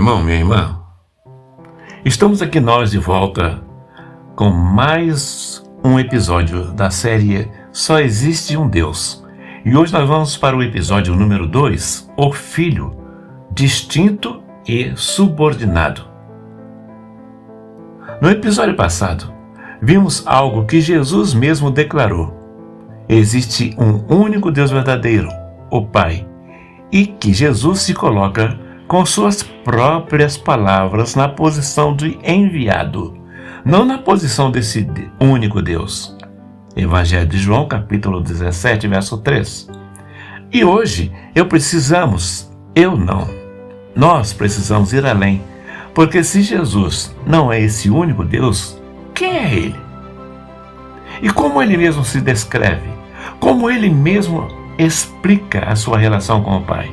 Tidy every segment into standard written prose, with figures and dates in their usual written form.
irmão, minha irmã. Estamos aqui nós de volta com mais um episódio da série Só Existe um Deus. E hoje nós vamos para o episódio número 2, O Filho, distinto e subordinado. No episódio passado, vimos algo que Jesus mesmo declarou. Existe um único Deus verdadeiro, o Pai, e que Jesus se coloca com suas próprias palavras na posição de enviado, não na posição desse único Deus. Evangelho de João, capítulo 17, verso 3. E hoje nós precisamos ir além, porque se Jesus não é esse único Deus, quem é Ele? E como Ele mesmo se descreve? Como Ele mesmo explica a sua relação com o Pai?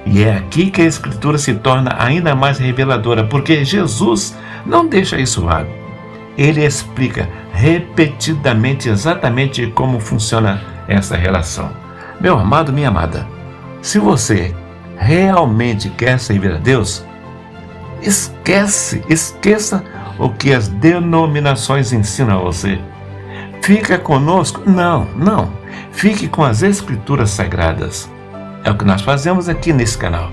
E é aqui que a Escritura se torna ainda mais reveladora, porque Jesus não deixa isso vago. Ele explica repetidamente exatamente como funciona essa relação. Meu amado, minha amada, se você realmente quer servir a Deus, esqueça o que as denominações ensinam a você. Fica conosco? Não. Fique com as Escrituras Sagradas. É o que nós fazemos aqui nesse canal.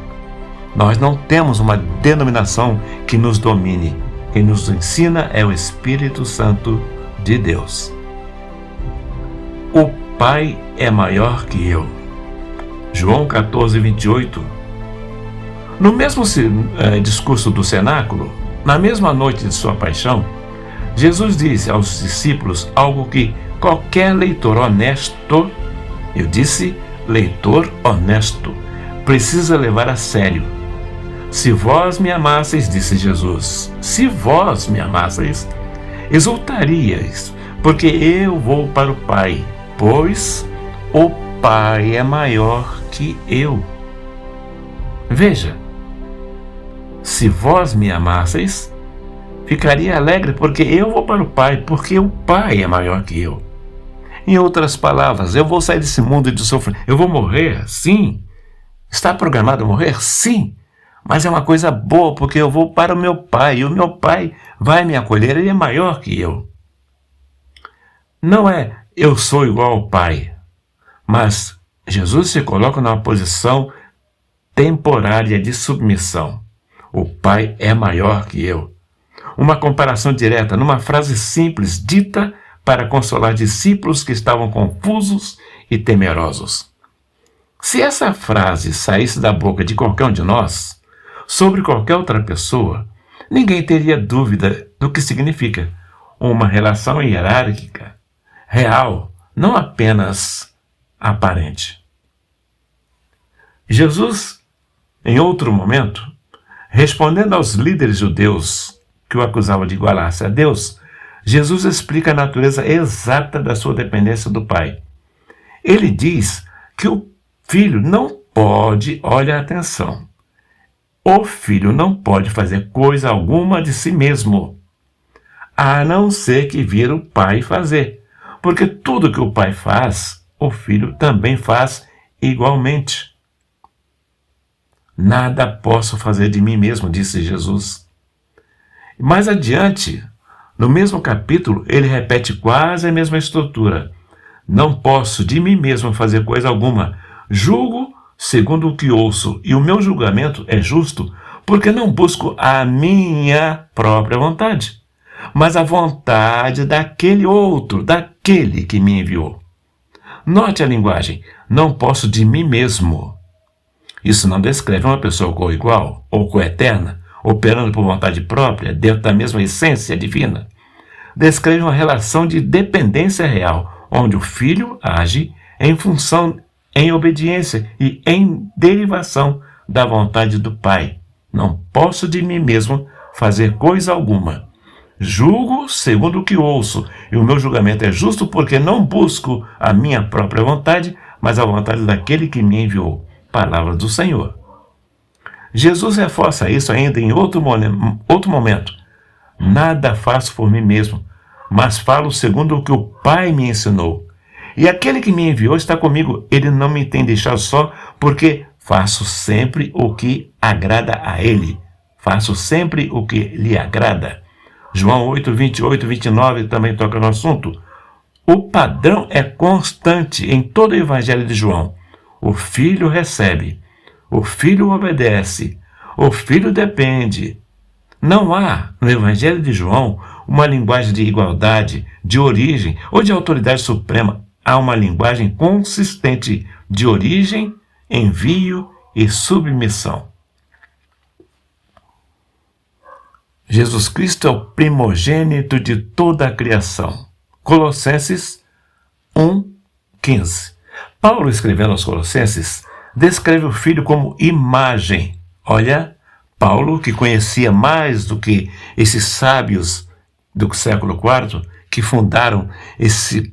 Nós não temos uma denominação que nos domine. Quem nos ensina é o Espírito Santo de Deus. O Pai é maior que eu. João 14, 28. No mesmo discurso do cenáculo, na mesma noite de sua paixão, Jesus disse aos discípulos algo que qualquer leitor honesto, leitor honesto, precisa levar a sério. Se vós me amasseis, disse Jesus, se vós me amasseis, exultaríeis, porque eu vou para o Pai, pois o Pai é maior que eu. Veja, se vós me amasseis, ficaria alegre porque eu vou para o Pai, porque o Pai é maior que eu. Em outras palavras, eu vou sair desse mundo de sofrimento. Eu vou morrer? Sim. Está programado a morrer? Sim. Mas é uma coisa boa, porque eu vou para o meu Pai, e o meu Pai vai me acolher, Ele é maior que eu. Não é eu sou igual ao Pai, mas Jesus se coloca numa posição temporária de submissão. O Pai é maior que eu. Uma comparação direta, numa frase simples, dita para consolar discípulos que estavam confusos e temerosos. Se essa frase saísse da boca de qualquer um de nós, sobre qualquer outra pessoa, ninguém teria dúvida do que significa uma relação hierárquica, real, não apenas aparente. Jesus, em outro momento, respondendo aos líderes judeus que o acusavam de igualar-se a Deus, Jesus explica a natureza exata da sua dependência do Pai. Ele diz que o Filho não pode, olha a atenção, o Filho não pode fazer coisa alguma de si mesmo, a não ser que vir o Pai fazer, porque tudo que o Pai faz, o Filho também faz igualmente. Nada posso fazer de mim mesmo, disse Jesus. Mais adiante, no mesmo capítulo, ele repete quase a mesma estrutura. Não posso de mim mesmo fazer coisa alguma. Julgo segundo o que ouço, e o meu julgamento é justo, porque não busco a minha própria vontade, mas a vontade daquele outro, daquele que me enviou. Note a linguagem. Não posso de mim mesmo. Isso não descreve uma pessoa coigual ou coeterna, operando por vontade própria, dentro da mesma essência divina. Descreve uma relação de dependência real, onde o Filho age em função, em obediência e em derivação da vontade do Pai. Não posso de mim mesmo fazer coisa alguma. Julgo segundo o que ouço, e o meu julgamento é justo porque não busco a minha própria vontade, mas a vontade daquele que me enviou. Palavra do Senhor. Jesus reforça isso ainda em outro momento. Nada faço por mim mesmo, mas falo segundo o que o Pai me ensinou. E aquele que me enviou está comigo. Ele não me tem deixado só, porque faço sempre o que agrada a Ele. Faço sempre o que lhe agrada. João 8, 28, 29 também toca no assunto. O padrão é constante em todo o Evangelho de João. O Filho recebe, o Filho obedece, o Filho depende. Não há, no Evangelho de João, uma linguagem de igualdade, de origem ou de autoridade suprema. Há uma linguagem consistente de origem, envio e submissão. Jesus Cristo é o primogênito de toda a criação. Colossenses 1:15. Paulo, escrevendo aos Colossenses, descreve o Filho como imagem. Olha, Paulo, que conhecia mais do que esses sábios do século IV, que fundaram esse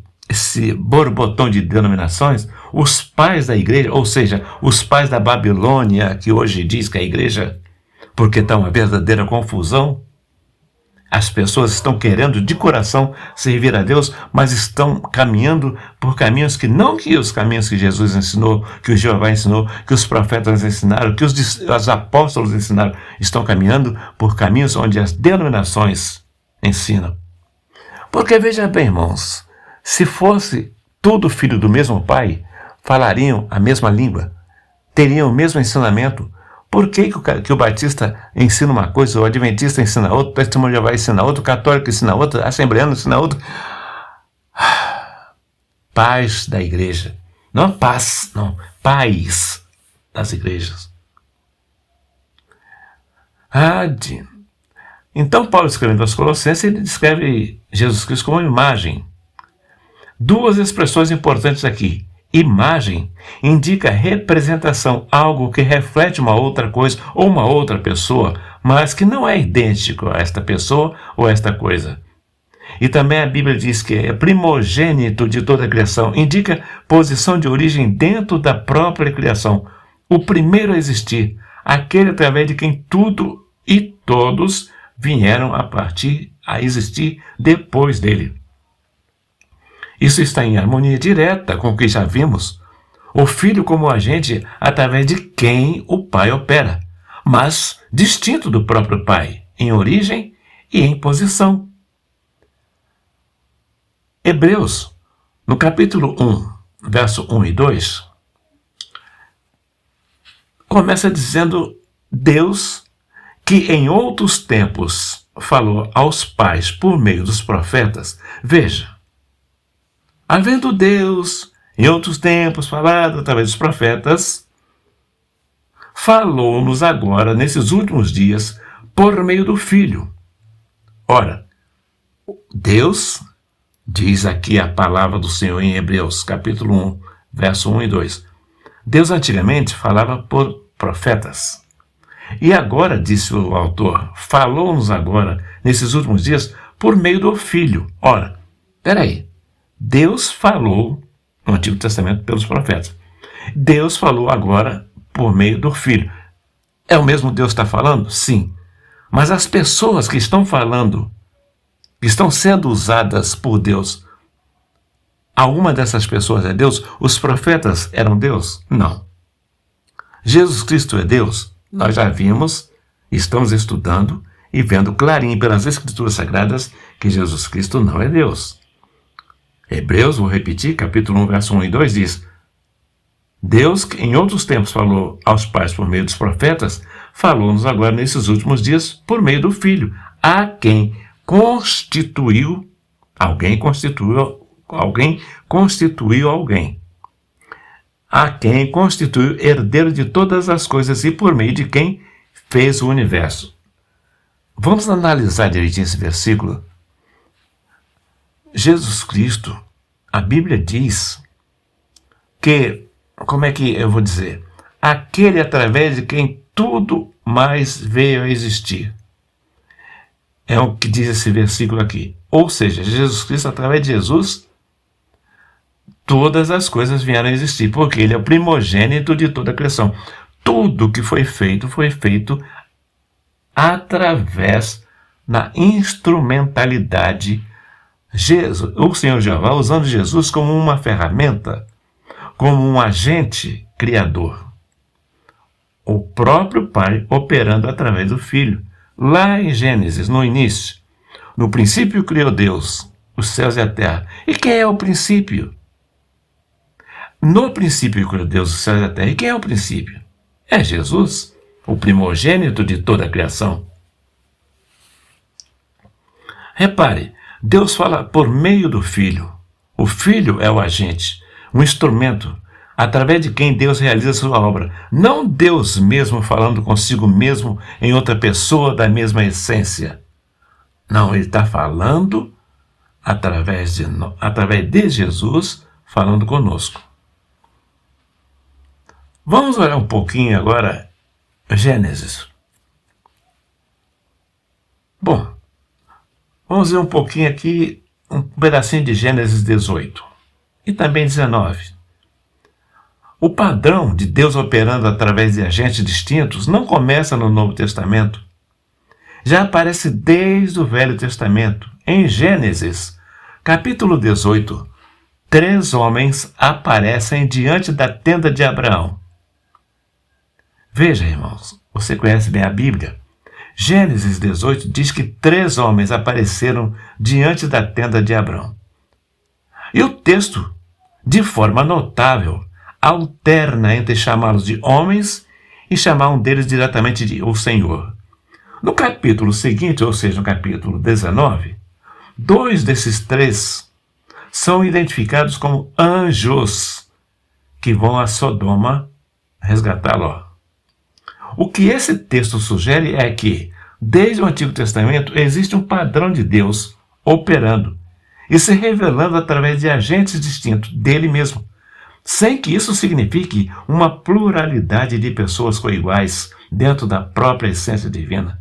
borbotão de denominações, os pais da igreja, ou seja, os pais da Babilônia, que hoje diz que é a igreja, porque está uma verdadeira confusão. As pessoas estão querendo de coração servir a Deus, mas estão caminhando por caminhos que não que os caminhos que Jesus ensinou, que o Jeová ensinou, que os profetas ensinaram, que os apóstolos ensinaram. Estão caminhando por caminhos onde as denominações ensinam. Porque veja bem, irmãos, se fosse tudo filho do mesmo pai, falariam a mesma língua, teriam o mesmo ensinamento. Por que o batista ensina uma coisa, o adventista ensina outra, o testemunho de Jeová ensina outra, o católico ensina outra, o assembleano ensina outra? Pais da igreja. Não paz, não. Pais das igrejas. Então, Paulo, escrevendo aos Colossenses, ele descreve Jesus Cristo como imagem. Duas expressões importantes aqui. Imagem indica representação, algo que reflete uma outra coisa ou uma outra pessoa, mas que não é idêntico a esta pessoa ou esta coisa. E também a Bíblia diz que é primogênito de toda a criação, indica posição de origem dentro da própria criação, o primeiro a existir, aquele através de quem tudo e todos vieram a existir depois dele. Isso está em harmonia direta com o que já vimos. O Filho como agente através de quem o Pai opera, mas distinto do próprio Pai, em origem e em posição. Hebreus, no capítulo 1, verso 1 e 2, começa dizendo Deus que em outros tempos falou aos pais por meio dos profetas. Veja, havendo Deus, em outros tempos, falado através dos profetas, falou-nos agora, nesses últimos dias, por meio do Filho. Ora, Deus, diz aqui a palavra do Senhor em Hebreus, capítulo 1, verso 1 e 2. Deus antigamente falava por profetas. E agora, disse o autor, falou-nos agora, nesses últimos dias, por meio do Filho. Ora, peraí. Deus falou no Antigo Testamento pelos profetas. Deus falou agora por meio do Filho. É o mesmo Deus que está falando? Sim. Mas as pessoas que estão falando, que estão sendo usadas por Deus, alguma dessas pessoas é Deus? Os profetas eram Deus? Não. Jesus Cristo é Deus? Nós já vimos, estamos estudando e vendo clarinho pelas Escrituras Sagradas que Jesus Cristo não é Deus. Hebreus, vou repetir, capítulo 1, verso 1 e 2 diz: Deus, que em outros tempos falou aos pais por meio dos profetas, falou-nos agora nesses últimos dias por meio do Filho, a quem constituiu, alguém, a quem constituiu herdeiro de todas as coisas e por meio de quem fez o universo. Vamos analisar direitinho esse versículo. Jesus Cristo, a Bíblia diz que, como é que eu vou dizer? Aquele através de quem tudo mais veio a existir. É o que diz esse versículo aqui. Ou seja, Jesus Cristo, através de Jesus, todas as coisas vieram a existir, porque ele é o primogênito de toda a criação. Tudo que foi feito através da instrumentalidade o Senhor Jeová usando Jesus como uma ferramenta, como um agente criador. o próprio Pai operando através do Filho. Lá em Gênesis, no início, no princípio criou Deus os céus e a terra. E quem é o princípio? No princípio criou Deus os céus e a terra. E quem é o princípio? É Jesus, o primogênito de toda a criação. Repare, Deus fala por meio do Filho. O Filho é o agente, um instrumento, através de quem Deus realiza sua obra. Não Deus mesmo falando consigo mesmo em outra pessoa da mesma essência. Não, ele está falando através de Jesus, falando conosco. Vamos olhar um pouquinho agora Gênesis. Bom, vamos ver um pouquinho aqui, um pedacinho de Gênesis 18 e também 19. O padrão de Deus operando através de agentes distintos não começa no Novo Testamento. Já aparece desde o Velho Testamento. Em Gênesis, capítulo 18, 3 homens aparecem diante da tenda de Abraão. Veja, irmãos, você conhece bem a Bíblia. Gênesis 18 diz que 3 homens apareceram diante da tenda de Abraão. E o texto, de forma notável, alterna entre chamá-los de homens e chamar um deles diretamente de o Senhor. No capítulo seguinte, ou seja, no capítulo 19, 2 desses 3 são identificados como anjos que vão a Sodoma resgatar Ló. O que esse texto sugere é que, desde o Antigo Testamento, existe um padrão de Deus operando e se revelando através de agentes distintos dele mesmo, sem que isso signifique uma pluralidade de pessoas coiguais dentro da própria essência divina.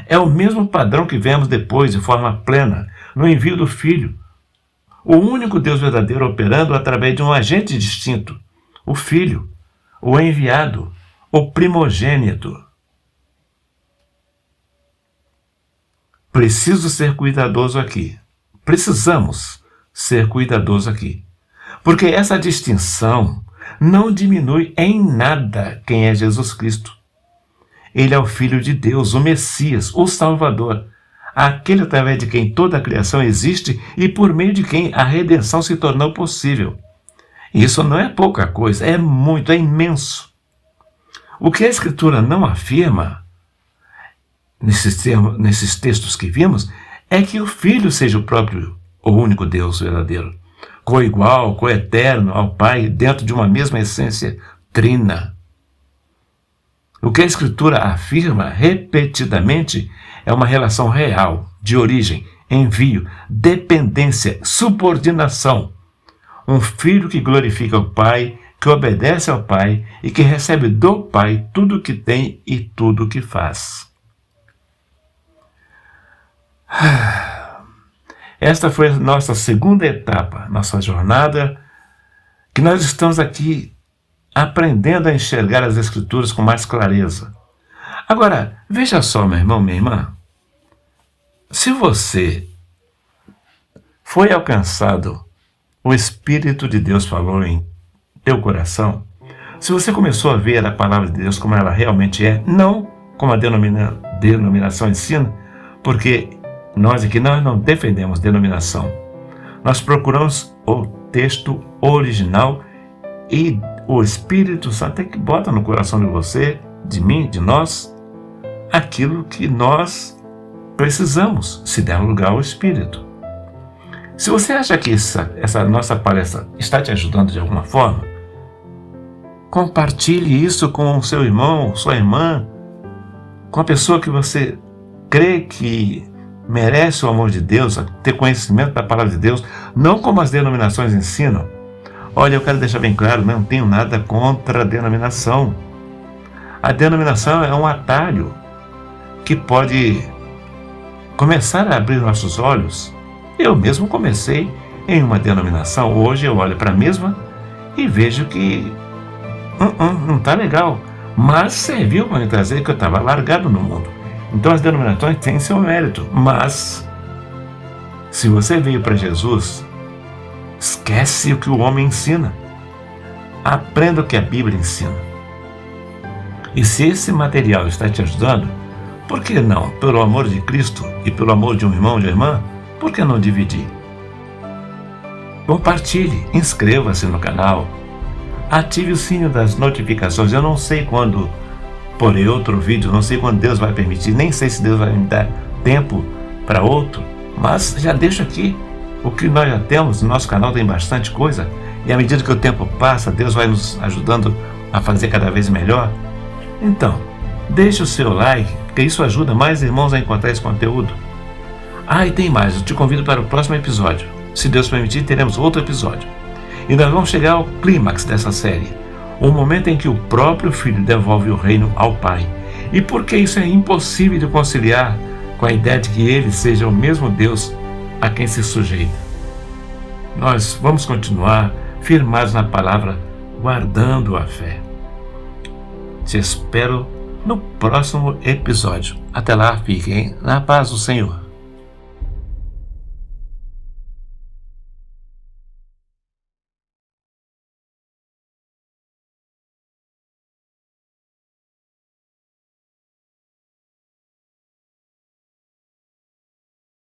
É o mesmo padrão que vemos depois, de forma plena, no envio do Filho, o único Deus verdadeiro operando através de um agente distinto, o Filho, o enviado, o primogênito. Preciso ser cuidadoso aqui. Precisamos ser cuidadosos aqui. Porque essa distinção não diminui em nada quem é Jesus Cristo. Ele é o Filho de Deus, o Messias, o Salvador, aquele através de quem toda a criação existe e por meio de quem a redenção se tornou possível. Isso não é pouca coisa, é muito, é imenso. O que a Escritura não afirma, nesses textos que vimos, é que o Filho seja o próprio, o único Deus verdadeiro, coigual, coeterno ao Pai, dentro de uma mesma essência trina. O que a Escritura afirma repetidamente é uma relação real, de origem, envio, dependência, subordinação. Um filho que glorifica o Pai, que obedece ao Pai e que recebe do Pai tudo o que tem e tudo o que faz. Esta foi a nossa segunda etapa, nossa jornada, que nós estamos aqui aprendendo a enxergar as Escrituras com mais clareza. Agora, veja só, meu irmão, minha irmã. Se você foi alcançado, o Espírito de Deus falou em teu coração, se você começou a ver a palavra de Deus como ela realmente é, não como a denominação ensina, porque nós aqui não defendemos denominação. Nós procuramos o texto original e o Espírito Santo é que bota no coração de você, de mim, de nós, aquilo que nós precisamos, se der lugar ao Espírito. Se você acha que essa nossa palestra está te ajudando de alguma forma, compartilhe isso com o seu irmão, sua irmã, com a pessoa que você crê que merece o amor de Deus, ter conhecimento da palavra de Deus, não como as denominações ensinam. Olha, eu quero deixar bem claro, não tenho nada contra a denominação. A denominação é um atalho que pode começar a abrir nossos olhos. Eu mesmo comecei em uma denominação. Hoje eu olho para a mesma e vejo que não está legal. Mas serviu para me trazer que eu estava largado no mundo. Então as denominações têm seu mérito. Mas, se você veio para Jesus, esquece o que o homem ensina. Aprenda o que a Bíblia ensina. E se esse material está te ajudando, por que não, pelo amor de Cristo e pelo amor de um irmão ou de uma irmã, por que não dividir? Compartilhe, inscreva-se no canal, ative o sininho das notificações. Eu não sei quando porei outro vídeo, não sei quando Deus vai permitir, nem sei se Deus vai me dar tempo para outro, mas já deixo aqui o que nós já temos. No nosso canal tem bastante coisa, e à medida que o tempo passa, Deus vai nos ajudando a fazer cada vez melhor. Então, deixe o seu like, porque isso ajuda mais irmãos a encontrar esse conteúdo. E tem mais, eu te convido para o próximo episódio. Se Deus permitir, teremos outro episódio. E nós vamos chegar ao clímax dessa série, o momento em que o próprio Filho devolve o reino ao Pai. E por que isso é impossível de conciliar com a ideia de que Ele seja o mesmo Deus a quem se sujeita? Nós vamos continuar firmados na palavra, guardando a fé. Te espero no próximo episódio. Até lá, fiquem na paz do Senhor.